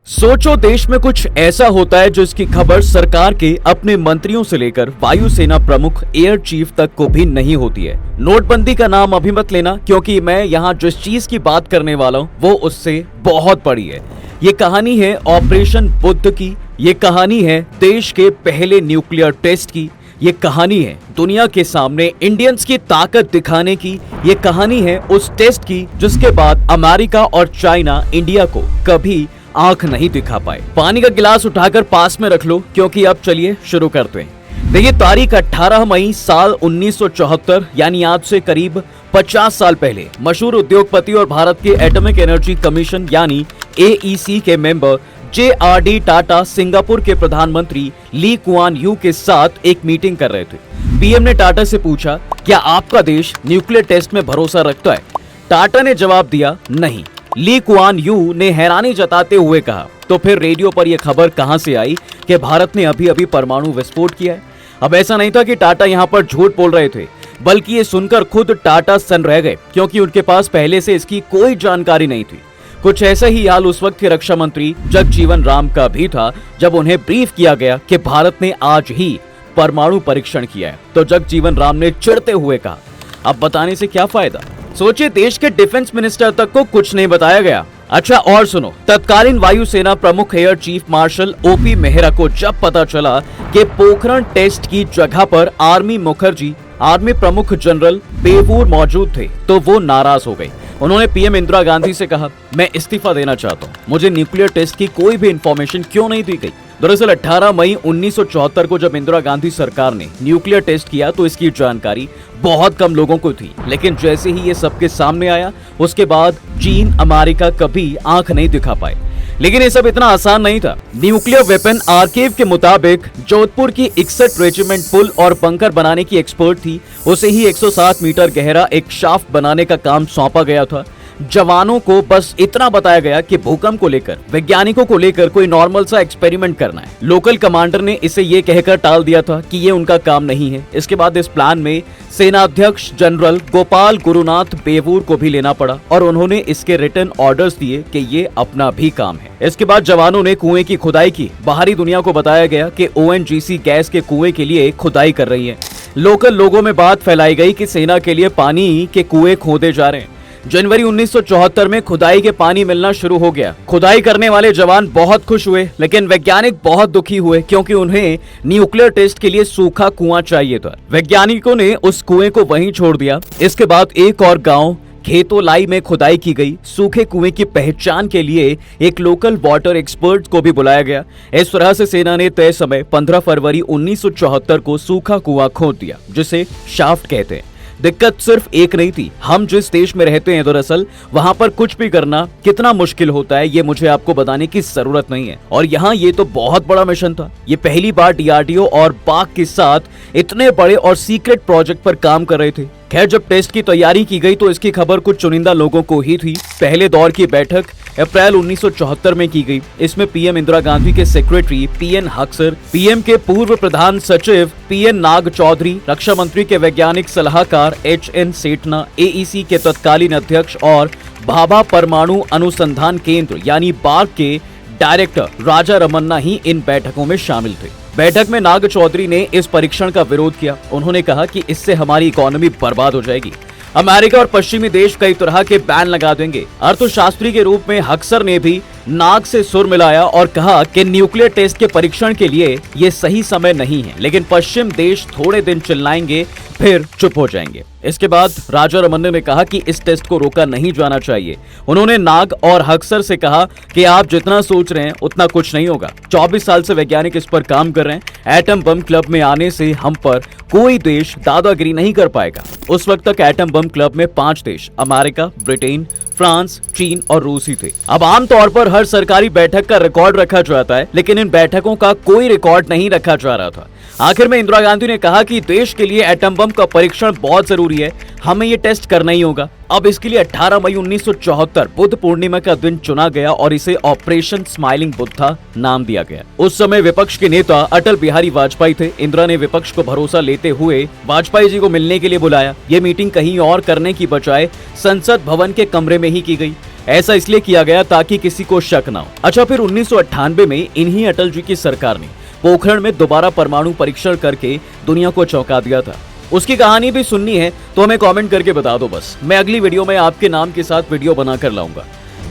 सोचो देश में कुछ ऐसा होता है जिसकी खबर सरकार के अपने मंत्रियों से लेकर वायुसेना प्रमुख एयर चीफ तक को भी नहीं होती है। नोटबंदी का नाम अभी मत लेना, क्योंकि मैं यहाँ जिस चीज की बात करने वाला हूँ वो उससे बहुत बड़ी है। ये कहानी है ऑपरेशन बुद्ध की, ये कहानी है देश के पहले न्यूक्लियर टेस्ट की, ये कहानी है दुनिया के सामने इंडियंस की ताकत दिखाने की, ये कहानी है उस टेस्ट की जिसके बाद अमेरिका और चाइना इंडिया को कभी आंख नहीं दिखा पाए। पानी का गिलास उठाकर पास में रख लो, क्योंकि अब चलिए शुरू करते हैं। देखिए, तारीख 18 मई साल 1974, यानी आज से करीब 50 साल पहले मशहूर उद्योगपति और भारत के एटॉमिक एनर्जी कमीशन यानी एईसी के मेंबर JRD टाटा सिंगापुर के प्रधानमंत्री ली कुआन यू के साथ एक मीटिंग कर रहे थे। पीएम ने टाटा से पूछा, क्या आपका देश न्यूक्लियर टेस्ट में भरोसा रखता है? टाटा ने जवाब दिया, नहीं। ली कुआन यू ने हैरानी जताते हुए कहा, तो फिर रेडियो पर यह खबर कहां से आई कि भारत ने अभी अभी परमाणु विस्फोट किया है? अब ऐसा नहीं था कि टाटा यहां पर झूठ बोल रहे थे, बल्कि ये सुनकर खुद टाटा सन्न रह गए, क्योंकि उनके पास पहले से इसकी कोई जानकारी नहीं थी। कुछ ऐसा ही हाल उस वक्त के रक्षा मंत्री जगजीवन राम का भी था, जब उन्हें ब्रीफ किया गया कि भारत ने आज ही परमाणु परीक्षण किया है। तो जगजीवन राम ने चिढ़ते हुए कहा, अब बताने से क्या फायदा? सोचिए, देश के डिफेंस मिनिस्टर तक को कुछ नहीं बताया गया। अच्छा, और सुनो, तत्कालीन वायुसेना प्रमुख air chief marshal OP Mehra को जब पता चला कि पोखरण टेस्ट की जगह पर आर्मी प्रमुख जनरल बेवूर मौजूद थे, तो वो नाराज हो गए। उन्होंने पीएम इंदिरा गांधी से कहा, मैं इस्तीफा देना चाहता हूँ, मुझे न्यूक्लियर टेस्ट की कोई भी इंफॉर्मेशन क्यों नहीं दी गई? दरअसल 18 मई 1974 को जब इंदिरा गांधी सरकार ने न्यूक्लियर टेस्ट किया तो इसकी जानकारी बहुत कम लोगों को थी, लेकिन जैसे ही ये सबके सामने आया उसके बाद चीन, अमेरिका कभी आंख नहीं दिखा पाए। लेकिन ये सब इतना आसान नहीं था। न्यूक्लियर वेपन आर्काइव के मुताबिक जोधपुर की 61 रेजिमेंट पुल और बंकर बनाने की एक्सपर्ट थी। उसे ही 107 मीटर गहरा एक शाफ्ट बनाने का काम सौंपा गया था। जवानों को बस इतना बताया गया कि भूकंप को लेकर, वैज्ञानिकों को लेकर कोई नॉर्मल सा एक्सपेरिमेंट करना है। लोकल कमांडर ने इसे ये कहकर टाल दिया था कि ये उनका काम नहीं है। इसके बाद इस प्लान में सेनाध्यक्ष जनरल गोपाल गुरुनाथ बेवूर को भी लेना पड़ा और उन्होंने इसके रिटन ऑर्डर्स दिए कि ये अपना भी काम है। इसके बाद जवानों ने कुएं की खुदाई की। बाहरी दुनिया को बताया गया कि ONGC गैस के कुएं के लिए खुदाई कर रही है। लोकल लोगों में बात फैलाई गई कि सेना के लिए पानी के कुएं खोदे जा रहे हैं। जनवरी 1974 में खुदाई के पानी मिलना शुरू हो गया। खुदाई करने वाले जवान बहुत खुश हुए, लेकिन वैज्ञानिक बहुत दुखी हुए, क्योंकि उन्हें न्यूक्लियर टेस्ट के लिए सूखा कुआं चाहिए था। वैज्ञानिकों ने उस कुएं को वहीं छोड़ दिया। इसके बाद एक और गांव खेतोलाई में खुदाई की गई। सूखे कुएं की पहचान के लिए एक लोकल वाटर एक्सपर्ट को भी बुलाया गया। इस तरह से सेना ने तय समय 15 फरवरी 1974 को सूखा कुआं खोद दिया, जिसे शाफ्ट कहते हैं। दिक्कत सिर्फ एक नहीं थी, हम जिस देश में रहते हैं दरअसल वहां पर कुछ भी करना कितना मुश्किल होता है ये मुझे आपको बताने की जरूरत नहीं है। और यहाँ ये तो बहुत बड़ा मिशन था। ये पहली बार DRDO और पाक के साथ इतने बड़े और सीक्रेट प्रोजेक्ट पर काम कर रहे थे। खैर, जब टेस्ट की तैयारी की गई तो इसकी खबर कुछ चुनिंदा लोगों को ही थी। पहले दौर की बैठक अप्रैल 1974 में की गई। इसमें पीएम इंदिरा गांधी के सेक्रेटरी PN हक्सर, पीएम के पूर्व प्रधान सचिव PN नाग चौधरी, रक्षा मंत्री के वैज्ञानिक सलाहकार HN सेठना, AEC के तत्कालीन अध्यक्ष और भाभा परमाणु अनुसंधान केंद्र यानी बार्क के डायरेक्टर राजा रमन्ना ही इन बैठकों में शामिल थे। बैठक में नाग चौधरी ने इस परीक्षण का विरोध किया। उन्होंने कहा कि इससे हमारी इकोनॉमी बर्बाद हो जाएगी। अमेरिका और पश्चिमी देश कई तरह के बैन लगा देंगे। अर्थशास्त्री के रूप में हक्सर ने भी नाग से सुर मिलाया और कहा कि न्यूक्लियर टेस्ट के परीक्षण के लिए ये सही समय नहीं है। लेकिन पश्चिम देश थोड़े दिन चिल्लाएंगे, फिर चुप हो जाएंगे। इसके बाद राजा रमन्ना ने कहा कि इस टेस्ट को रोका नहीं जाना चाहिए। उन्होंने नाग और हक्सर से कहा कि आप जितना सोच रहे हैं उतना कुछ नहीं होगा। 24 साल से वैज्ञानिक इस पर काम कर रहे हैं। एटम बम क्लब में आने से हम पर कोई देश दादागिरी नहीं कर पाएगा। उस वक्त तक एटम बम क्लब में 5 देश अमेरिका, ब्रिटेन, फ्रांस, चीन और रूस ही थे। अब आमतौर पर हर सरकारी बैठक का रिकॉर्ड रखा जाता है, लेकिन इन बैठकों का कोई रिकॉर्ड नहीं रखा जा रहा था। आखिर में इंदिरा गांधी ने कहा कि देश के लिए एटम बम का परीक्षण बहुत जरूरी है, हमें ये टेस्ट करना ही होगा। अब इसके लिए 18 मई 1974 बुद्ध पूर्णिमा का दिन चुना गया और इसे ऑपरेशन स्माइलिंग बुद्धा नाम दिया गया। उस समय विपक्ष के नेता अटल बिहारी वाजपेयी थे। इंदिरा ने विपक्ष को भरोसा लेते हुए वाजपेयी जी को मिलने के लिए बुलाया। ये मीटिंग कहीं और करने की बजाय संसद भवन के कमरे में ही की गई। ऐसा इसलिए किया गया ताकि किसी को शक ना हो। अच्छा, फिर 1998 में इन्हीं अटल जी की सरकार ने पोखरण में दोबारा परमाणु परीक्षण करके दुनिया को चौंका दिया था। उसकी कहानी भी सुननी है तो हमें कमेंट करके बता दो बस, मैं अगली वीडियो में आपके नाम के साथ वीडियो बनाकर लाऊंगा।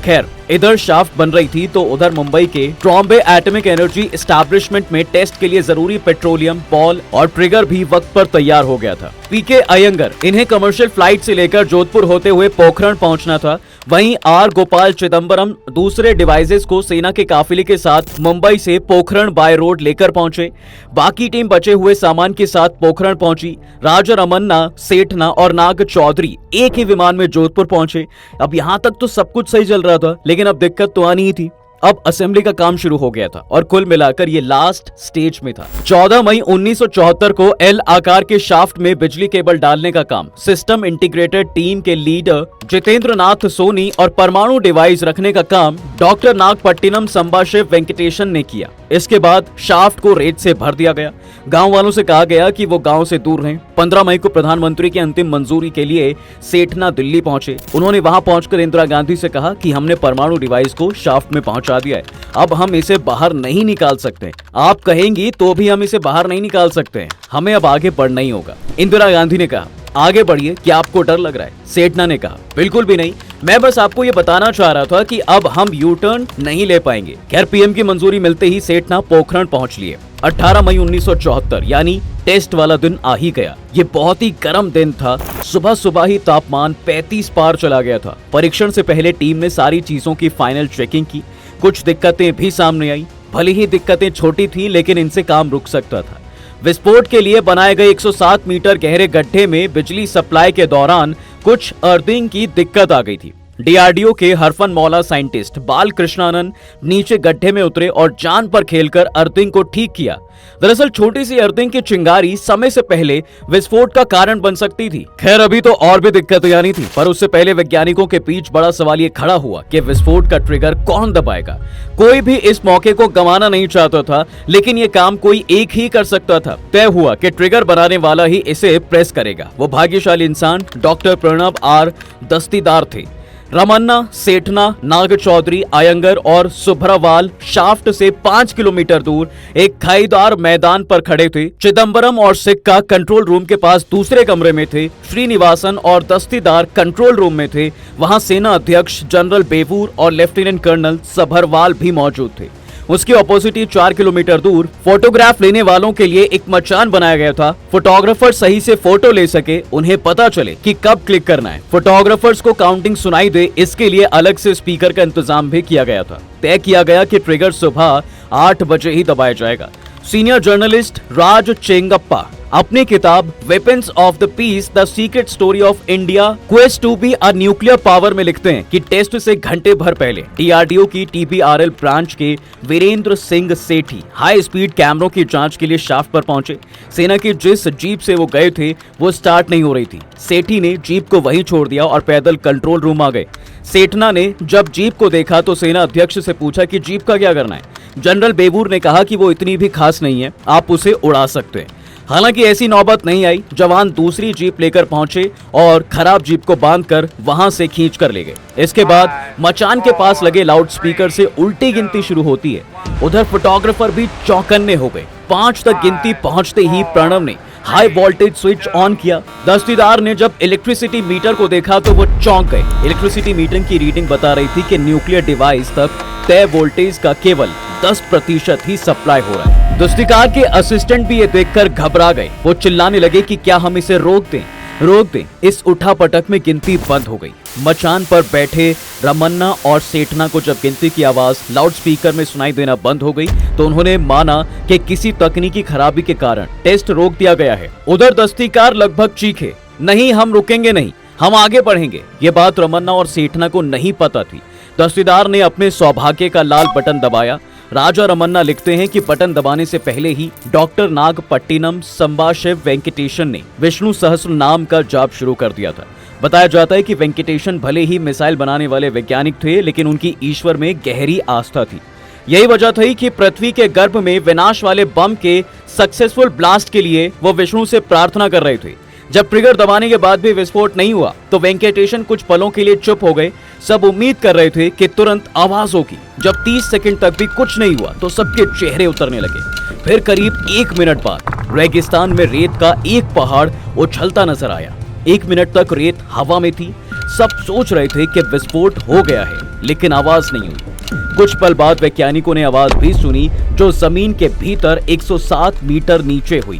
खैर, इधर शाफ्ट बन रही थी तो उधर मुंबई के ट्रॉम्बे एटॉमिक एनर्जी एस्टैब्लिशमेंट में टेस्ट के लिए जरूरी पेट्रोलियम, बॉल और ट्रिगर भी वक्त पर तैयार हो गया था। पीके अयंगर इन्हें कमर्शियल फ्लाइट से लेकर जोधपुर होते हुए पोखरण पहुंचना था। वहीं आर गोपाल चिदम्बरम दूसरे डिवाइसेस को सेना के काफिले के साथ मुंबई से पोखरण बाय रोड लेकर पहुंचे। बाकी टीम बचे हुए सामान के साथ पोखरण पहुंची। राजा रमन्ना, सेठना और नाग चौधरी एक ही विमान में जोधपुर पहुंचे। अब यहाँ तक तो सब कुछ सही चल रहा था, लेकिन अब दिक्कत तो आनी ही थी। अब असेंबली का काम शुरू हो गया था और कुल मिलाकर ये लास्ट स्टेज में था। 14 मई 1974 को एल आकार के शाफ्ट में बिजली केबल डालने का काम सिस्टम इंटीग्रेटेड टीम के लीडर जितेंद्र नाथ सोनी और परमाणु डिवाइस रखने का काम डॉक्टर नागपट्टिनम संबाशिव वेंकटेशन ने किया। इसके बाद शाफ्ट को रेत से भर दिया गया। गांव वालों से कहा गया कि वो गांव से दूर रहें। 15 मई को प्रधानमंत्री की अंतिम मंजूरी के लिए सेठना दिल्ली पहुंचे। उन्होंने वहां पहुंचकर इंदिरा गांधी से कहा कि हमने परमाणु डिवाइस को शाफ्ट में पहुंचा दिया है, अब हम इसे बाहर नहीं निकाल सकते। आप कहेंगी तो भी हम इसे बाहर नहीं निकाल सकते, हमें अब आगे बढ़ना ही होगा। इंदिरा गांधी ने कहा, आगे बढ़िए, क्या आपको डर लग रहा है? सेठना ने कहा, बिल्कुल भी नहीं, मैं बस आपको ये बताना चाह रहा था कि अब हम यू टर्न नहीं ले पाएंगे। खैर, पीएम की मंजूरी मिलते ही सेठना पोखरण पहुंच लिए। 18 मई 1974 यानी टेस्ट वाला दिन आ ही गया। ये बहुत ही गर्म दिन था। सुबह सुबह ही तापमान 35 पार चला गया था। परीक्षण से पहले टीम ने सारी चीजों की फाइनल चेकिंग की। कुछ दिक्कतें भी सामने आई। भले ही दिक्कतें छोटी थी, लेकिन इनसे काम रुक सकता था। विस्फोट के लिए बनाए गए 107 मीटर गहरे गड्ढे में बिजली सप्लाई के दौरान कुछ अर्थिंग की दिक्कत आ गई थी। डीआरडीओ के हरफन मौला साइंटिस्ट बाल कृष्णानंद नीचे गड्ढे में उतरे और जान पर खेलकर अर्थिंग को ठीक किया। दरअसल छोटी सी अर्थिंग की चिंगारी समय से पहले विस्फोट का कारण बन सकती थी। खैर, अभी तो और भी दिक्कतें आनी थी, पर उससे पहले वैज्ञानिकों के बीच बड़ा सवाल ये खड़ा हुआ कि विस्फोट का ट्रिगर कौन दबाएगा। कोई भी इस मौके को गंवाना नहीं चाहता था, लेकिन ये काम कोई एक ही कर सकता था। तय हुआ कि ट्रिगर बनाने वाला ही इसे प्रेस करेगा। वो भाग्यशाली इंसान डॉक्टर प्रणव आर दस्तीदार थे। रमन्ना, सेठना, नाग चौधरी, अयंगर और सुभ्रावाल शाफ्ट से 5 किलोमीटर दूर एक खाईदार मैदान पर खड़े थे। चिदम्बरम और सिक्का कंट्रोल रूम के पास दूसरे कमरे में थे। श्रीनिवासन और दस्तीदार कंट्रोल रूम में थे। वहां सेना अध्यक्ष जनरल बेवूर और लेफ्टिनेंट कर्नल सभरवाल भी मौजूद थे। उसके ऑपोजिट ही 4 किलोमीटर दूर फोटोग्राफ लेने वालों के लिए एक मचान बनाया गया था। फोटोग्राफर सही से फोटो ले सके, उन्हें पता चले कि कब क्लिक करना है, फोटोग्राफर्स को काउंटिंग सुनाई दे, इसके लिए अलग से स्पीकर का इंतजाम भी किया गया था। तय किया गया कि ट्रिगर सुबह 8 बजे ही दबाया जाएगा। सीनियर जर्नलिस्ट राज चेंगप्पा अपनी किताब weapons of the peace the secret story of India quest to be a nuclear power में लिखते हैं कि टेस्ट से घंटे भर पहले डीआरडीओ की टीपीआरएल ब्रांच के वीरेंद्र सिंह सेठी हाई स्पीड कैमरों की जांच के लिए शाफ्ट पर पहुंचे। सेना की जिस जीप से वो गए थे वो स्टार्ट नहीं हो रही थी। सेठी ने जीप को वहीं छोड़ दिया और पैदल कंट्रोल रूम आ गए। सेठना ने जब जीप को देखा तो सेना अध्यक्ष से पूछा कि जीप का क्या करना है। जनरल बेवूर ने कहा कि वो इतनी भी खास नहीं है, आप उसे उड़ा सकते हैं। हालांकि ऐसी नौबत नहीं आई। जवान दूसरी जीप लेकर पहुंचे और खराब जीप को बांधकर वहां से खींच कर ले गए। इसके बाद मचान के पास लगे लाउड स्पीकर से उल्टी गिनती शुरू होती है। उधर फोटोग्राफर भी चौकन्ने हो गए। 5 तक गिनती पहुंचते ही प्रणव ने हाई वोल्टेज स्विच ऑन किया। दस्तीदार ने जब इलेक्ट्रिसिटी मीटर को देखा तो वो चौंक गए। इलेक्ट्रिसिटी मीटर की रीडिंग बता रही थी कि न्यूक्लियर डिवाइस तक तय वोल्टेज का केवल 10% ही सप्लाई हो रहा है। दस्तीदार के असिस्टेंट भी ये देखकर घबरा गए। वो चिल्लाने लगे कि क्या हम इसे रोक दें। इस उठापटक में गिनती बंद हो गई। मचान पर बैठे रमन्ना और सेठना को जब गिनती की आवाज लाउड स्पीकर में सुनाई देना बंद हो गई तो उन्होंने माना कि किसी तकनीकी खराबी के कारण टेस्ट रोक दिया गया है। उधर दस्तीकार लगभग चीखे, नहीं हम रुकेंगे नहीं, हम आगे बढ़ेंगे। ये बात रमन्ना और सेठना को नहीं पता थी। दस्तीदार ने अपने सौभाग्य का लाल बटन दबाया। राजा रमन्ना लिखते हैं कि बटन दबाने से पहले ही डॉक्टर नागपट्टिनम संबाशिव वेंकटेशन ने विष्णु सहस्त्र नाम का जाप शुरू कर दिया था। बताया जाता है कि वेंकटेशन भले ही मिसाइल बनाने वाले वैज्ञानिक थे, लेकिन उनकी ईश्वर में गहरी आस्था थी। यही वजह थी कि पृथ्वी के गर्भ में विनाश वाले बम के सक्सेसफुल ब्लास्ट के लिए वो विष्णु से प्रार्थना कर रहे थे। जब ट्रिगर दबाने के बाद भी विस्फोट नहीं हुआ तो वेंकटेशन कुछ पलों के लिए चुप हो गए। सब उम्मीद कर रहे थे कि तुरंत आवाज होगी। जब 30 सेकंड तक भी कुछ नहीं हुआ तो सबके चेहरे उतरने लगे। फिर करीब 1 मिनट बाद रेगिस्तान में रेत का एक पहाड़ उछलता नजर आया। 1 मिनट तक रेत हवा में थी। सब सोच रहे थे कि विस्फोट हो गया है, लेकिन आवाज नहीं हुई। कुछ पल बाद वैज्ञानिकों ने आवाज भी सुनी, जो जमीन के भीतर 107 मीटर नीचे हुई।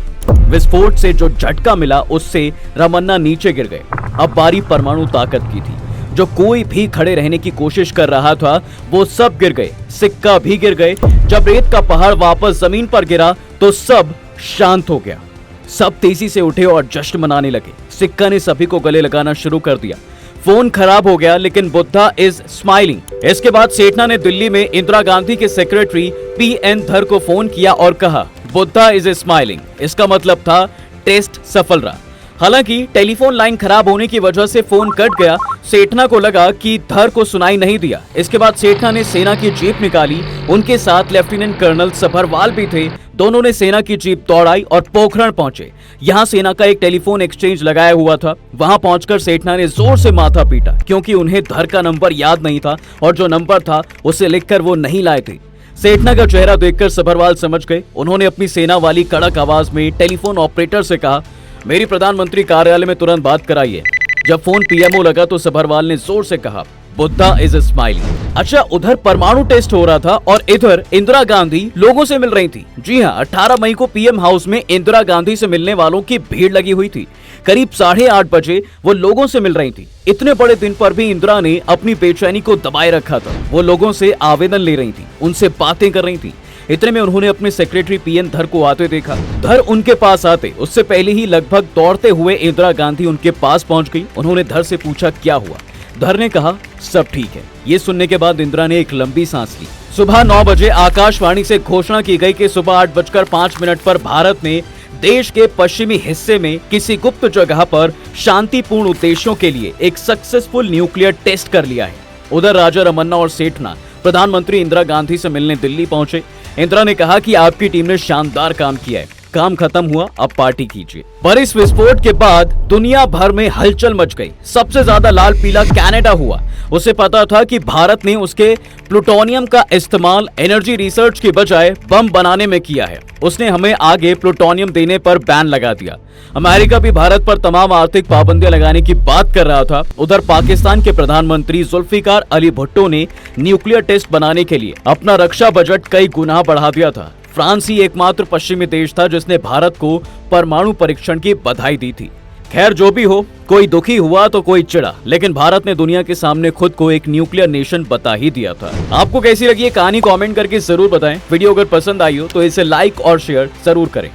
विस्फोट से जो झटका मिला उससे रमन्ना नीचे गिर गए। अब बारी परमाणु ताकत की थी। जो कोई भी खड़े रहने की कोशिश कर रहा था वो सब गिर गए। सिक्का भी गिर गए। जब रेत का पहाड़ वापस जमीन पर गिरा तो सब शांत हो गया। सब तेजी से उठे और जश्न मनाने लगे। सिक्का ने सभी को गले लगाना शुरू कर दिया। फोन खराब हो गया, लेकिन बुद्धा इज स्माइलिंग। इसके बाद सेठना ने दिल्ली में इंदिरा गांधी के सेक्रेटरी पीएन धर को फोन किया और कहा, बुद्धा इज स्माइलिंग। इसका मतलब था टेस्ट सफल रहा। हालांकि टेलीफोन लाइन खराब होने की वजह से फोन कट गया। सेठना को लगा कि धर को सुनाई नहीं दिया। इसके बाद सेठना ने सेना की जीप निकाली। उनके साथ लेफ्टिनेंट कर्नल सभरवाल भी थे। दोनों ने सेना की जीप दौड़ाई और पोखरण पहुंचे। यहाँ सेना का एक टेलीफोन एक्सचेंज लगाया हुआ था। वहां पहुंचकर सेठना ने जोर से माथा पीटा, क्योंकि उन्हें धर का नंबर याद नहीं था और जो नंबर था उसे लिखकर वो नहीं लाए थे। सेठना का चेहरा देखकर सभरवाल समझ गए। उन्होंने अपनी सेना वाली कड़क आवाज में टेलीफोन ऑपरेटर से कहा, मेरी प्रधानमंत्री कार्यालय में तुरंत बात कराइए। जब फोन पीएमओ लगा तो सभरवाल ने जोर से कहा, बुद्धा इज स्माइलिंग। अच्छा, उधर परमाणु टेस्ट हो रहा था और इधर इंदिरा गांधी लोगों से मिल रही थी। जी हाँ, 18 मई को पीएम हाउस में इंदिरा गांधी से मिलने वालों की भीड़ लगी हुई थी। करीब 8:30 बजे वो लोगों से मिल रही थी। इतने बड़े दिन पर भी इंदिरा ने अपनी बेचैनी को दबाए रखा था। वो लोगों से आवेदन ले रही थी, उनसे बातें कर रही थी। इतने में उन्होंने अपने सेक्रेटरी पीएन धर को आते देखा। धर उनके पास आते उससे पहले ही लगभग दौड़ते हुए इंदिरा गांधी उनके पास पहुंच गई। उन्होंने धर से पूछा, क्या हुआ? धर ने कहा, सब ठीक है। ये सुनने के बाद इंदिरा ने एक लंबी सांस ली। सुबह 9 बजे आकाशवाणी से घोषणा की गई कि सुबह 8:05 पर भारत ने देश के पश्चिमी हिस्से में किसी गुप्त जगह पर शांतिपूर्ण उद्देश्यों के लिए एक सक्सेसफुल न्यूक्लियर टेस्ट कर लिया है। उधर राजा रमन्ना और सेठना प्रधानमंत्री इंदिरा गांधी से मिलने दिल्ली पहुंचे। इंदिरा ने कहा कि आपकी टीम ने शानदार काम किया है, काम खत्म हुआ, अब पार्टी कीजिए। पर इस विस्फोट के बाद दुनिया भर में हलचल मच गई। सबसे ज्यादा लाल पीला कनाडा हुआ। उसे पता था कि भारत ने उसके प्लूटोनियम का इस्तेमाल एनर्जी रिसर्च की बजाय बम बनाने में किया है। उसने हमें आगे प्लूटोनियम देने पर बैन लगा दिया। अमेरिका भी भारत पर तमाम आर्थिक पाबंदियां लगाने की बात कर रहा था। उधर पाकिस्तान के प्रधानमंत्री जुल्फिकार अली भुट्टो ने न्यूक्लियर टेस्ट बनाने के लिए अपना रक्षा बजट कई गुना बढ़ा दिया था। फ्रांस ही एकमात्र पश्चिमी देश था जिसने भारत को परमाणु परीक्षण की बधाई दी थी। खैर, जो भी हो, कोई दुखी हुआ तो कोई चिढ़ा, लेकिन भारत ने दुनिया के सामने खुद को एक न्यूक्लियर नेशन बता ही दिया था। आपको कैसी लगी ये कहानी कमेंट करके जरूर बताएं। वीडियो अगर पसंद आई हो तो इसे लाइक और शेयर जरूर करें।